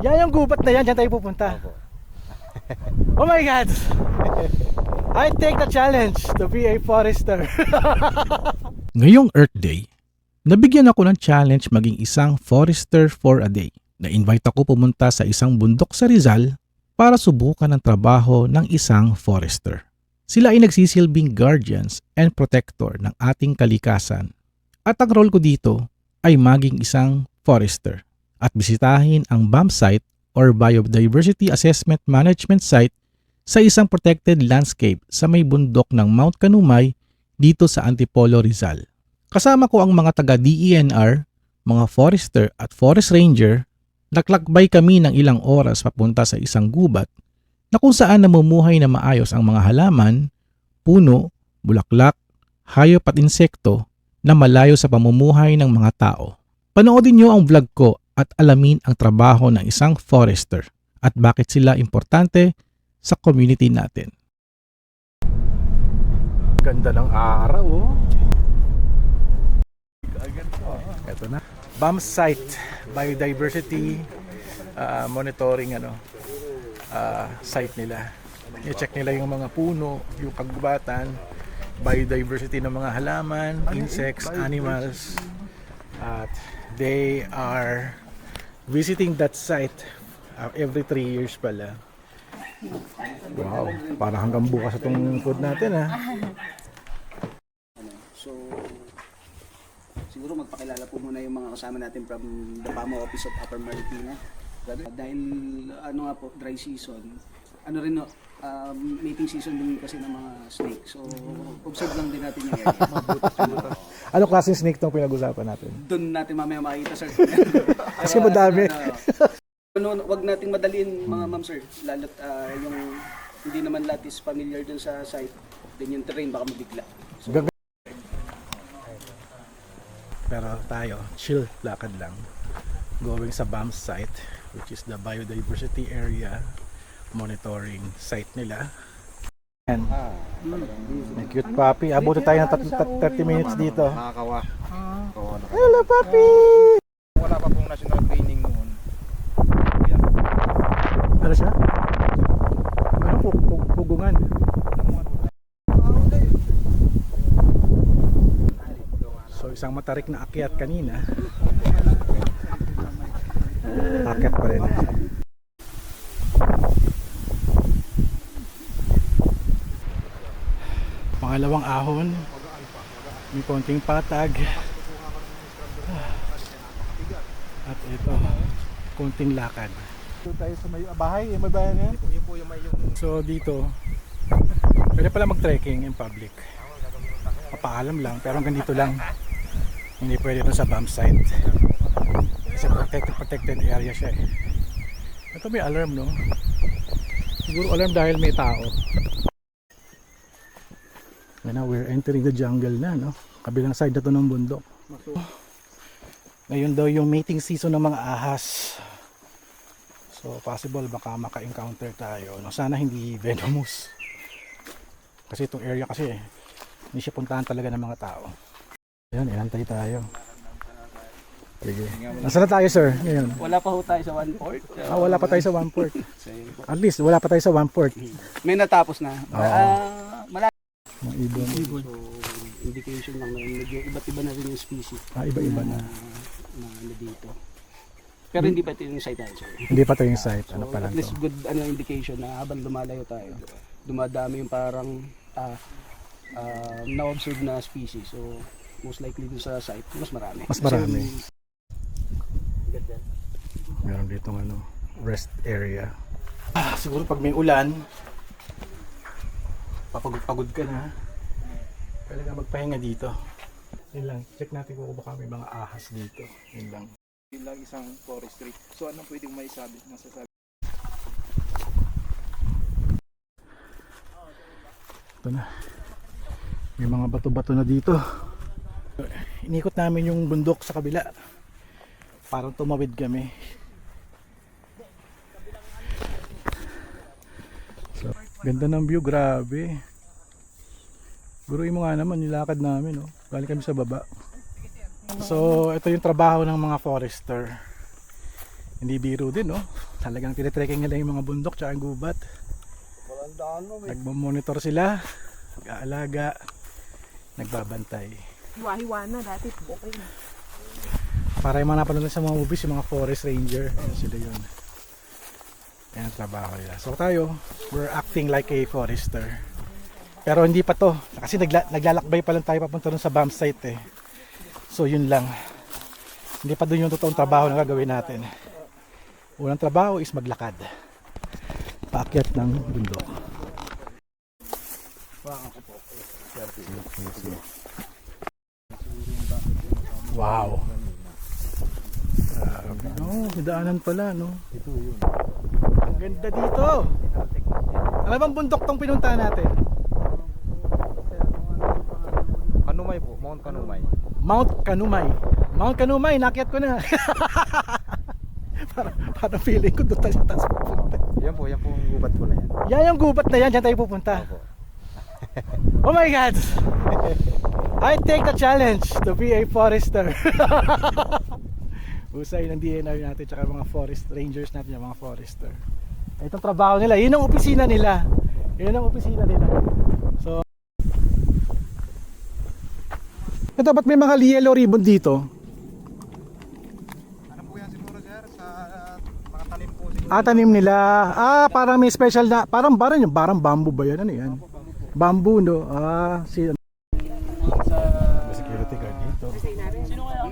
Yan yung gubat na yan, dyan tayo pupunta. Opo. Oh my God! I take the challenge to be a forester. Ngayong Earth Day, nabigyan ako ng challenge maging isang forester for a day. Na-invite ako pumunta sa isang bundok sa Rizal para subukan ang trabaho ng isang forester. Sila ay nagsisilbing guardians and protector ng ating kalikasan. At ang role ko dito ay maging isang forester at bisitahin ang BAM site or Biodiversity Assessment Management Site sa isang protected landscape sa may bundok ng Mount Kanumay dito sa Antipolo, Rizal. Kasama ko ang mga taga-DENR, mga forester at forest ranger. Naglakbay kami ng ilang oras papunta sa isang gubat na kung saan namumuhay na maayos ang mga halaman, puno, bulaklak, hayop at insekto na malayo sa pamumuhay ng mga tao. Panoodin niyo ang vlog ko at alamin ang trabaho ng isang forester at bakit sila importante sa community natin. Ganda ng araw, oh. Ito na. BAM site, biodiversity monitoring site nila. I-check nila yung mga puno, yung kagubatan, biodiversity ng mga halaman, insects, animals. At they are visiting that site every 3 years pala. Wow, parang hanggang bukas itong food natin, ha. So, siguro magpakilala po muna yung mga kasama natin from the PAMO Office of Upper Marikina. Dahil nga po, dry season, rin mating season din kasi ng mga snake. So, observe lang din natin yung area. Ano klaseng snake itong pinag-usapan natin? Doon natin mamaya makikita, sir. Kasi madami. Wag nating madaliin mga ma'am, sir. Lalo't yung hindi naman lahat is familiar dun sa site. Then yung terrain baka mabigla. So, pero tayo, chill lakad lang. Going sa BAM site, which is the biodiversity area monitoring site nila. And may cute puppy. Abutin tayo ng 30 minutes dito. Nakakawa. Hello puppy! Wala pa pong national training noon. Ano siya? Ano? Pugungan. So isang matarik na akyat kanina. Akyat pa rin. Pangalawang ahon. May konting patag. At ito, konting lakad. Dito tayo sa may bahay, may bahay na yan. Yun po yung may yung... So dito, pwede pala mag-trekking in public. Papaalam lang, pero hanggang dito lang. Hindi pwede ito sa BAM site. Kasi protected area siya eh. Ito may alarm, no? Siguro alarm dahil may tao. Now we're entering the jungle na, no? Kabilang side na to ng bundok. Ngayon daw yung mating season ng mga ahas. So possible baka maka-encounter tayo, no? Sana hindi venomous. Kasi itong area kasi hindi siya puntahan talaga ng mga tao. Ayan, inantay tayo. Sige. Nasaan na tayo, sir? Ngayon. wala pa ho tayo sa 1/4. Wala pa tayo sa 1/4. At least wala pa tayo sa 1/4. May natapos na. Mga ibon. So, indication lang na medyo iba't iba na rin yung species Iba-iba na. na dito. Pero hindi pa ito yung site natin, sir. Hindi pa tayo yung site. Ano So, pa lang at least to? good indication na habang lumalayo tayo, dumadami yung parang na-observe na species. So, most likely dun sa site, mas marami. Mas marami. Meron dito rest area. Siguro pag may ulan, papagod-pagod ka na. Pwede ka magpahinga dito. Yun lang. Check natin kung baka may mga ahas dito. Yun lang. Yun lang isang forestry. So anong pwedeng masasabi? Ito na. May mga bato-bato na dito. Inikot namin yung bundok sa kabila. Parang tumawid kami. So, ganda ng view, grabe. Guruin mo nga naman, nilakad namin, oh. Galing kami sa baba. So, ito yung trabaho ng mga forester. Hindi biro din, oh. Talagang tinitrekking nila yung mga bundok tsaka yung gubat. Nagmamonitor sila, nag-aalaga, nagbabantay. Hiwa-hiwa na dati, okay na. Para yung mga napanood sa mga movies, yung mga forest ranger, yun sila yun. Yan ang trabaho nila. So tayo, we're acting like a forester. Pero hindi pa to, kasi naglalakbay pa lang tayo papunta dun sa bomb site eh. So yun lang. Hindi pa dun yung totoong trabaho na gagawin natin. Unang trabaho is maglakad. Paakyat ng bundok. Wow. No, daanan pala, no? Ang ganda dito. Ano bang bundok tong pinuntahan natin? Kanumay po, Mount Kanumay. Mount Kanumay. Mount Kanumay, nakyat ko na. Parang feeling ko doon tayo sa taas pupunta. Yan po yung gubat po na yan. Yan yung gubat na yan, dyan tayo pupunta. Opo. Oh my God! I take the challenge to be a forester. Usay ng DNR natin tsaka mga forest rangers natin, yung mga forester. Itong trabaho nila, yun ang opisina nila. Yun ang opisina nila. So, ito, ba't may mga yellow ribbon dito? Ano po yan siguro sir? Sa mga tanim po siguro. Tanim nila. Parang may special na, parang bamboo ba yan? Ano yan? Bamboo, no? May security guard dito. Sino kaya?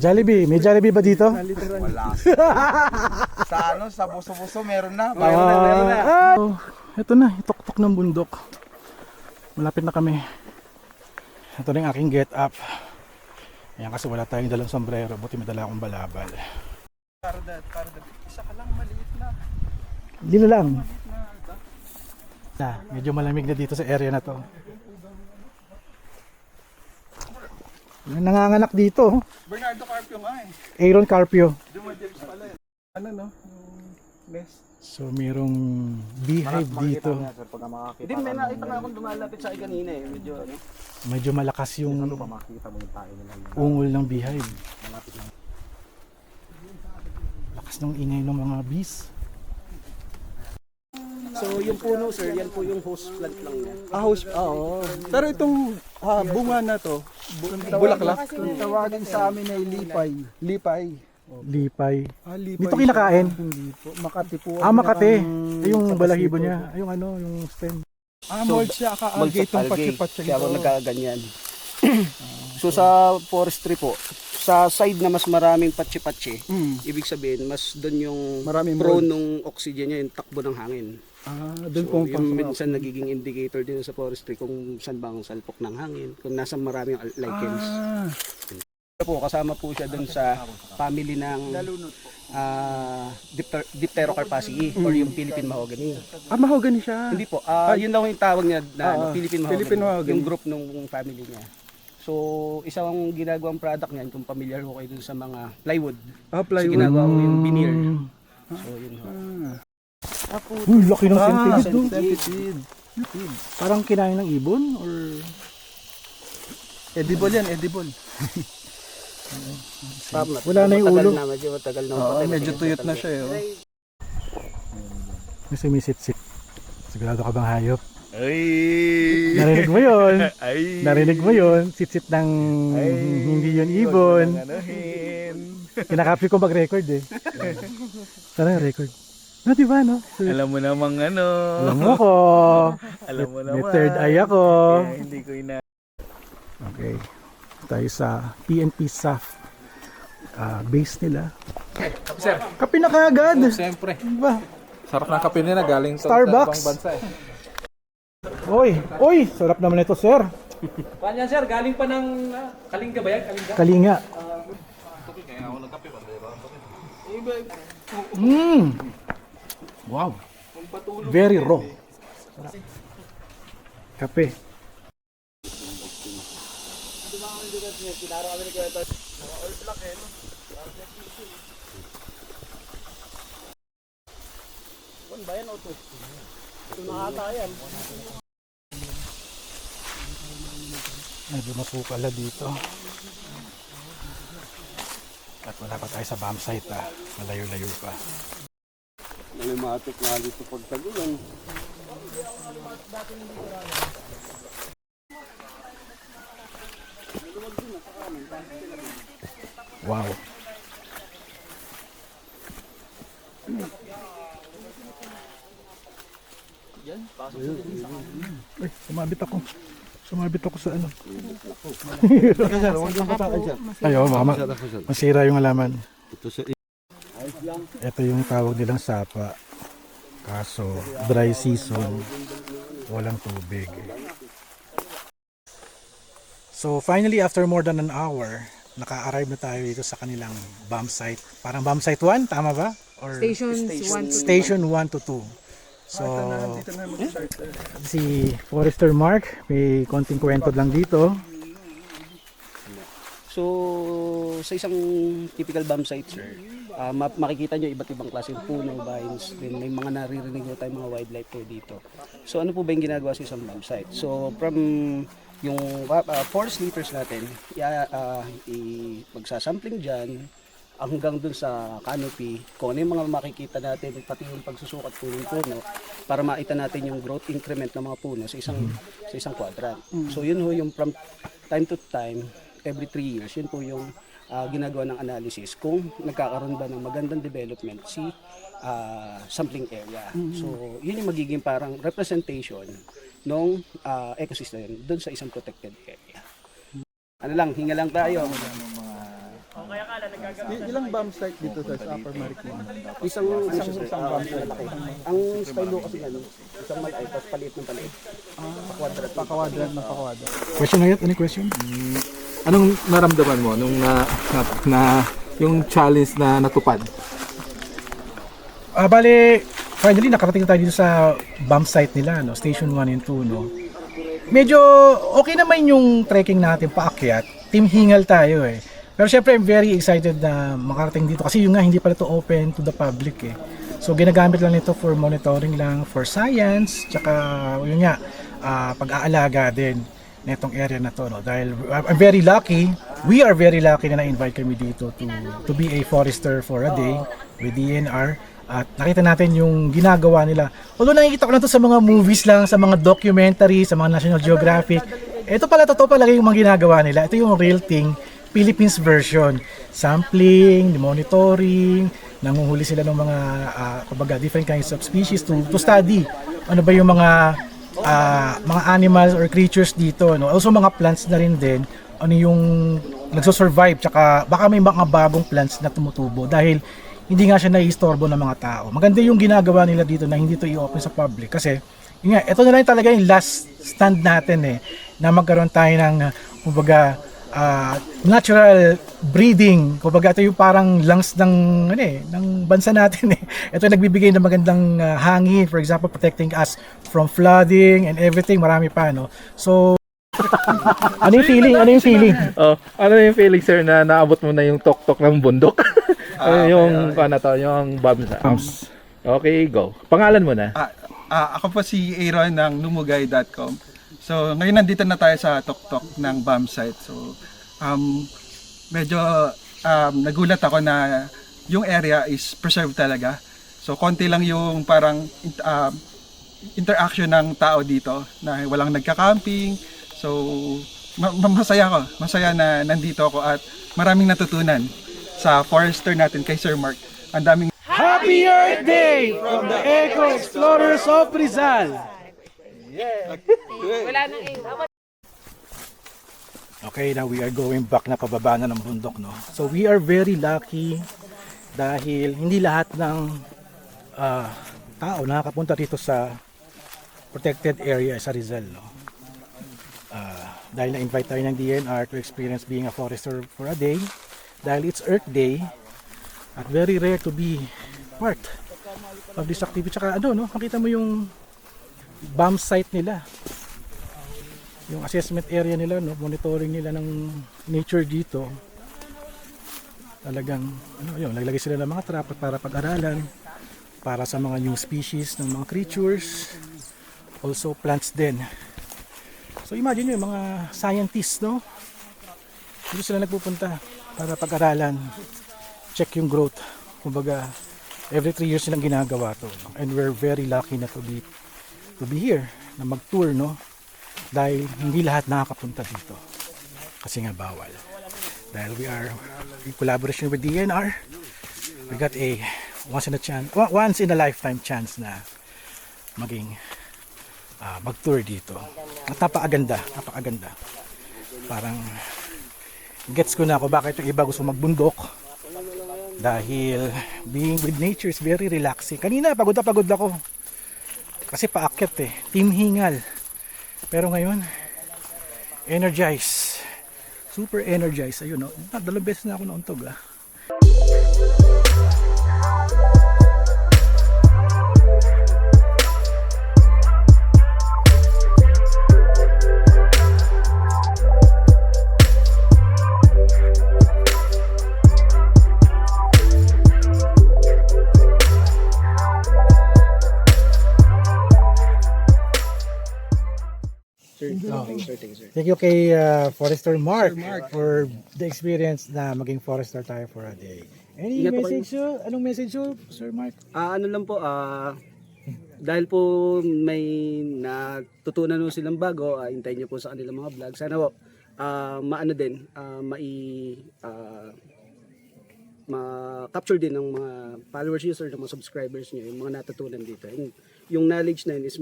Jollibee, may Jollibee ba dito? Wala. Sa ano, sa buso-buso meron na. Ito na, itok-tok ng bundok. Malapit na kami. Ito na yung aking get up. Ayan, kasi wala tayong dalang sombrero, buti may dala akong balabal. Isa ka lang maliit na. Dito lang. Medyo malamig na dito sa area na to. May nanganganak dito. Bernardo Carpio nga eh. Aaron Carpio. Duma James pala eh. Ano no? Nest. So mayroong beehive dito. Pag makakita. Hindi, may nakita nga akong lumalapit sa akin kanina eh. Medyo ano. Medyo malakas yung Makikita mo yung tayo nila. ungol ng beehive. Lakas ng ingay ng mga bees. So yung puno sir, yan po yung host plant lang niya. House, oo. Pero itong bunga na to, bulaklak. Tawagin sa amin ay lipay. Lipay. Lipay. Lipay. Dito kinakain? Hindi po. Makati po. Makati. Yung balahibo niya. Yung ano, yung stem. Mold siya. Algae itong patsi-patsi. Kaya ako nagkaganyan. So sa forestry po, sa side na mas maraming patsi-patsi, ibig sabihin mas doon yung Maraming prone nung oxygen niya, yung takbo ng hangin. Doon So, yung minsan nagiging indicator din sa forestry kung saan bang salpok ng hangin, kung nasa maraming lichens. Po, kasama po siya doon sa family ng Dipterocarpaceae or yung Philippine mahogany. mahogany siya. Hindi po, yun lang yung tawag niya na Philippine mahogany, Philippine mahogany. yung group ng family niya. So, isang ginagawang product niyan, kung familiar ho kayo dun sa mga plywood. So, ginagawa ko yung veneer. So, yun ho. Uy, laki ng centipede doon. Centipede. Parang kinain ng ibon or Edible yan, edible. Wala na yung ulo. Matagal na. Medyo tuyot na siya eh. may sumisip-sip. Sigurado ka bang hayop? Ay! Narinig mo yun? Ay! Narinig mo yun? Sip-sip ng hindi yun ibon. Kinakapit ko mag-record eh. Sana yung record. No, diba no? Alam mo namang ano. Alam mo ko. Alam mo May naman. third eye ako. Kaya hindi ko Okay. Tayo sa PNP SAF base nila. Sir. Kape na kaagad. Siyempre. Diba? Sarap ng kape nila galing sa Starbucks. ibang bansa eh. Oy, sarap naman ito, sir. Kanya sir, galing pa ng Kalinga ba yan? Kalinga? Kalinga. Wow. Very raw. Kape. Medyo masukal na dito. At wala pa tayo sa bomb site malayo-layo pa. Nalimatik nga dito pagtagulan. Wow. Ay, sumabit ako sa ano. Ayaw, masira yung halaman. Ito yung tawag nilang sapa. Kaso, dry season, walang tubig. So finally, after more than an hour, naka-arrive na tayo dito sa kanilang bomb site. Parang bomb site 1, tama ba? Or Station 1 to 2. So, si Forester Mark, may konting kwento lang dito. So, sa isang typical bomb site, sir, makikita nyo iba't ibang klaseng puno, vines, then may mga naririnig mo tayong mga wildlife po dito. So, ano po ba yung ginagawa sa isang bomb site? So, from yung forest liters natin, magsasampling dyan, hanggang dun sa canopy, kung ano yung mga makikita natin, pati yung pagsusukat po ng puno, para makita natin yung growth increment ng mga puno sa isang quadrant. So yun ho yung from time to time, every 3 years, yun po yung ginagawa ng analysis kung nagkakaroon ba ng magandang development si sampling area. So yun yung magiging parang representation ng ecosystem dun sa isang protected area. Ano lang, hinga lang tayo. Ilang bomb site dito sa Upper Marikina? Isang bomb site. Ang style kasi isang malaki, tapos paliit ng paliit. Pakawadran na pakwadran. Question na yun? Any question? Anong naramdaman mo nung na yung challenge na natupad? Bale, finally nakarating tayo dito sa bomb site nila, no? Station 1 and 2, no? Medyo okay naman yung trekking natin paakyat. Team Hingal tayo eh. Pero syempre I'm very excited na makarating dito kasi yung nga hindi pala ito open to the public eh. So ginagamit lang nito for monitoring lang, for science, tsaka yun nga, pag-aalaga din netong area na to, no? Dahil I'm very lucky, we are very lucky na na-invite kami dito to be a forester for a day with DNR. At nakita natin yung ginagawa nila. Although nakikita ko lang to sa mga movies lang, sa mga documentary, sa mga National Geographic. Ito pala, totoo pala yung mga ginagawa nila. Ito yung real thing, Philippines version. Sampling, monitoring, nanguhuli sila ng mga kumbaga, different kinds of species to study. Ano ba yung mga animals or creatures dito. No? Also mga plants na rin din. Ano yung nagsosurvive. Tsaka baka may mga bagong plants na tumutubo. Dahil hindi nga siya naiistorbo ng mga tao. Maganda yung ginagawa nila dito na hindi to i-open sa public kasi yun nga, ito na lang talaga yung last stand natin eh na magkaroon tayo ng kumbaga natural breeding. Kumbaga ito yung parang lungs ng ng bansa natin eh. Ito yung nagbibigay ng magandang hangin, for example, protecting us from flooding and everything, marami pa no. So ano yung feeling? Oh, ano yung feeling sir na naabot mo na yung tok-tok ng bundok? Yung bomb sa. Okay, go. Pangalan mo na. Ako po si Aaron ng lumugay.com. So, ngayon nandito na tayo sa tok-tok ng bomb site. So, medyo nagulat ako na yung area is preserved talaga. So, konti lang yung parang interaction ng tao dito na walang nagka-camping. So, masaya ako. Masaya na nandito ako at maraming natutunan sa forester natin kay Sir Mark. Ang daming Happy Earth Day from the Eco Explorers of Rizal. Wala nang Okay, now we are going back na pababa na ng bundok, no? So we are very lucky dahil hindi lahat ng tao nakakapunta dito sa protected area sa Rizal, no? Dahil na-invite tayo ng DNR to experience being a forester for a day. Dahil it's Earth Day at very rare to be part of this activity. Tsaka no, makita mo yung bomb site nila, yung assessment area nila, no, monitoring nila ng nature dito. Talagang naglagay sila ng mga trap para pag-aralan para sa mga new species ng mga creatures. Also plants din. So imagine nyo yung mga scientists, no? Dito sila nagpupunta para pag-aralan, check yung growth. Kumbaga, every 3 years silang ginagawa to. And we're very lucky na to be here, na mag-tour, no? Dahil hindi lahat nakakapunta dito. Kasi nga bawal. Dahil we are in collaboration with DNR, we got a once in a lifetime chance na maging mag-tour dito. At napakaganda. Parang gets ko na ako bakit yung iba gusto magbundok. Dahil being with nature is very relaxing. Kanina pagod ako. Kasi paakyat team hingal. Pero ngayon, energized. Super energized. Ayun, no? 2 beses na ako nauntog, Thank you kay Forester Mark for the experience na maging forester tayo for a day. Any Ingat po message sir? Anong message sir, Sir Mark? Ano lang po, dahil po may natutunan nyo silang bago, hintayin nyo po sa kanilang mga vlog. Sana po, maano din, ma-capture din ng mga followers nyo or ng mga subscribers nyo, yung mga natutunan dito. Yung knowledge na yun is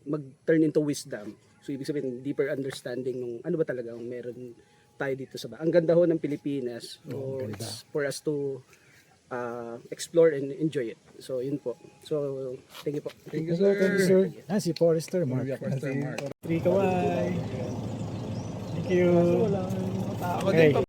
mag-turn into wisdom. So ibig sabihin, deeper understanding ng ano ba talaga ang meron tayo dito sa Ang ganda ho ng Pilipinas. So it's for us to explore and enjoy it. So yun po. So thank you po. Thank you sir. Si Forester Mark. Three kaway. Thank you. Okay.